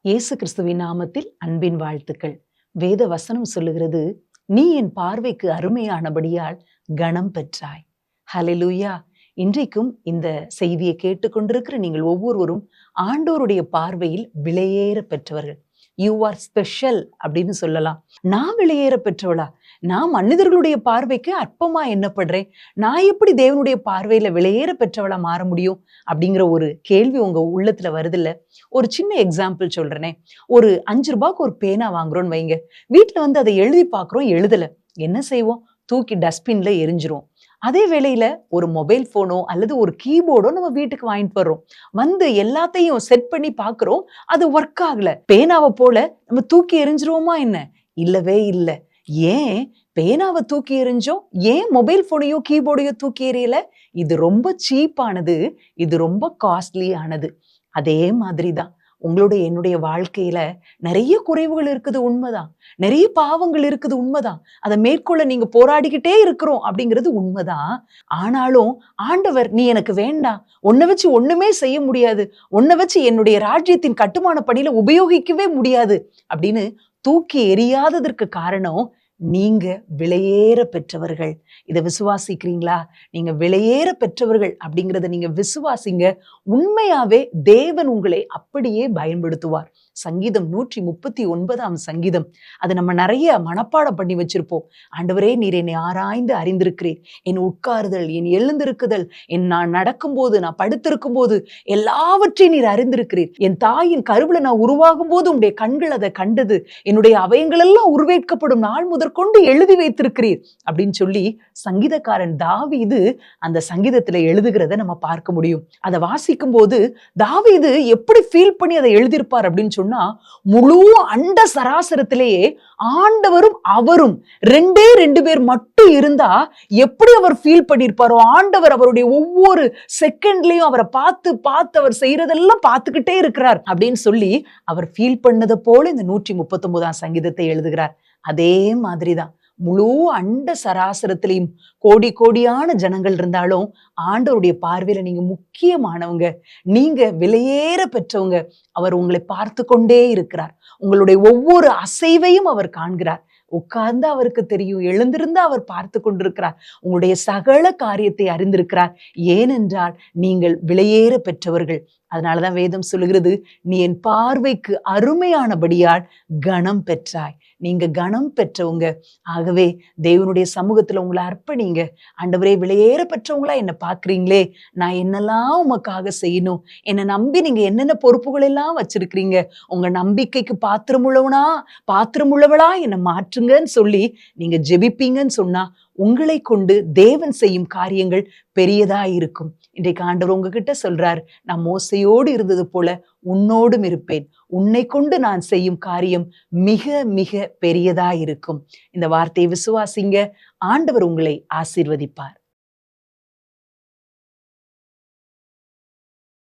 இயேசு கிறிஸ்துவின் நாமத்தில் அன்பின் வாழ்த்துக்கள். வேத வசனம் சொல்லுகிறது, நீ என் பார்வைக்கு அருமையானபடியால் கனம் பெற்றாய். ஹல்லேலூயா. இன்றைக்கும் இந்த செய்தியை கேட்டுக்கொண்டிருக்கிற நீங்கள் ஒவ்வொருவரும் ஆண்டவருடைய பார்வையில் விலையேற பெற்றவர்கள். யூ ஆர் ஸ்பெஷல் அப்படின்னு சொல்லலாம். நான் விலையேற பெற்றவளா? நான் மனிதர்களுடைய பார்வைக்கு அற்பமா எண்ணப்படுறேன், நான் எப்படி தேவனுடைய பார்வையில விலையேற பெற்றவளா மாற முடியும் அப்படிங்கிற ஒரு கேள்வி உங்க உள்ளத்துல வருதில்ல. ஒரு சின்ன எக்ஸாம்பிள் சொல்றேனே. ஒரு 5 ரூபாய்க்கு ஒரு பேனா வாங்குறோம்னு வைங்க. வீட்டுல வந்து அதை எழுதி பார்க்கிறோம், எழுதல. என்ன செய்வோம்? தூக்கி டஸ்ட்பின்ல எரிஞ்சிரும். அதே வேளையில ஒரு மொபைல் போனோ அல்லது ஒரு கீபோர்டோ நம்ம வீட்டுக்கு வாங்கிட்டு வர்றோம். வந்து எல்லாத்தையும் செட் பண்ணி பார்க்கிறோம், அது ஒர்க் ஆகல. பேனாவை போல நம்ம தூக்கி எரிஞ்சிருவோமா என்ன? இல்லவே இல்லை. ஏன் பேனாவை தூக்கி எறிஞ்சோம்? ஏன் மொபைல் போனையோ கீபோர்டையோ தூக்கி எறியல? இது ரொம்ப சீப்பானது, இது ரொம்ப காஸ்ட்லி ஆனது. அதே மாதிரிதான் உங்களுடைய என்னுடைய வாழ்க்கையில நிறைய குறைவுகள் இருக்குது, உண்மைதான். நிறைய பாவங்கள் இருக்குது, உண்மைதான். அதை மேற்கொள்ள நீங்க போராடிக்கிட்டே இருக்கிறோம் அப்படிங்கிறது உண்மைதான். ஆனாலும் ஆண்டவர், நீ எனக்கு வேண்டாம், உன்னை வச்சு ஒண்ணுமே செய்ய முடியாது, உன்னை வச்சு என்னுடைய ராஜ்யத்தின் கட்டுமான பணியில உபயோகிக்கவே முடியாது அப்படின்னு தூக்கி எறியாததற்கு காரணம், நீங்க விலையேற பெற்றவர்கள். இதை விசுவாசிக்கிறீங்களா? நீங்க விலையேற பெற்றவர்கள் அப்படிங்கிறத நீங்க விசுவாசிங்க. உண்மையாவே தேவன் உங்களை அப்படியே பயன்படுத்துவார். சங்கீதம் 139 சங்கீதம், அதை நம்ம நிறைய மனப்பாடம் பண்ணி வச்சிருப்போம். ஆண்டவரே, நீர் என்னை ஆராய்ந்து அறிந்திருக்கிறீர். என் உட்காருதல், என் எழுந்திருக்குதல், நான் நடக்கும்போது, நான் படுத்திருக்கும் போது எல்லாவற்றையும் நீர் அறிந்திருக்கிறீர். என் தாயின் கருவுல நான் உருவாகும் போது உங்களுடைய கண்கள் அதை கண்டது. என்னுடைய அவயங்கள் எல்லாம் உருவேற்கப்படும் நாள் முதற்கொண்டு எழுதி வைத்திருக்கிறீர் அப்படின்னு சொல்லி சங்கீதக்காரன் தாவீது அந்த சங்கீதத்துல எழுதுகிறத நம்ம பார்க்க முடியும். அதை வாசிக்கும் போது தாவீது எப்படி ஃபீல் பண்ணி அதை எழுதியிருப்பார் அப்படின்னு சொன்னா, முழு அண்ட சராசரத்திலேயே ஆண்டவரும் அவரும் ரெண்டே 2 பேர் மட்டும் இருந்தா எப்படி அவர் ஃபீல் பண்ணியிருப்பாரோ. ஆண்டவர் அவருடைய ஒவ்வொரு செகண்ட்லயும் அவரை பார்த்து பார்த்து அவர் செய்யறதெல்லாம் பார்த்துக்கிட்டே இருக்கிறார் அப்படின்னு சொல்லி அவர் ஃபீல் பண்ணதை போல இந்த 139 சங்கீதத்தை எழுதுகிறார். அதே மாதிரிதான் முழு அண்ட சராசரத்திலையும் கோடி கோடியான ஜனங்கள் இருந்தாலும் ஆண்டவருடைய பார்வையில நீங்க முக்கியமானவங்க, நீங்க விலையேற பெற்றவங்க. அவர் உங்களை பார்த்து கொண்டே இருக்கிறார். உங்களுடைய ஒவ்வொரு அசைவையும் அவர் காண்கிறார். உட்கார்ந்து அவருக்கு தெரியும், எழுந்திருந்தா அவர் பார்த்து கொண்டிருக்கிறார். உங்களுடைய சகல காரியத்தை அறிந்திருக்கிறார். ஏனென்றால் நீங்கள் விலையேற பெற்றவர்கள். அதனாலதான் வேதம் சொல்லுகிறது, நீ என் பார்வைக்கு அருமையானபடியால் கனம் பெற்றாய். நீங்க கனம் பெற்றவங்க. ஆகவே தேவனுடைய சமூகத்துல உங்களை அர்ப்பணிங்க. ஆண்டவரே, விலையேற பெற்றவங்களா என்ன பாக்குறீங்களே, நான் என்னெல்லாம் உமக்காக செய்யணும், என்னை நம்பி நீங்க என்னென்ன பொறுப்புகள் எல்லாம் வச்சிருக்கிறீங்க, உங்க நம்பிக்கைக்கு பாத்திரமுள்ளவளா என்னை மாற்றுங்கன்னு சொல்லி நீங்க ஜெபிப்பீங்கன்னு சொன்னா உங்களை கொண்டு தேவன் செய்யும் காரியங்கள் பெரியதா இருக்கும். இன்றைக்கு ஆண்டவர் உங்ககிட்ட சொல்றார், நான் மோசையோடு இருந்தது போல உன்னோடும் இருப்பேன். உன்னை கொண்டு நான் செய்யும் காரியம் மிக மிக பெரியதா இருக்கும். இந்த வார்த்தையை விசுவாசிங்க. ஆண்டவர் உங்களை ஆசீர்வதிப்பார்.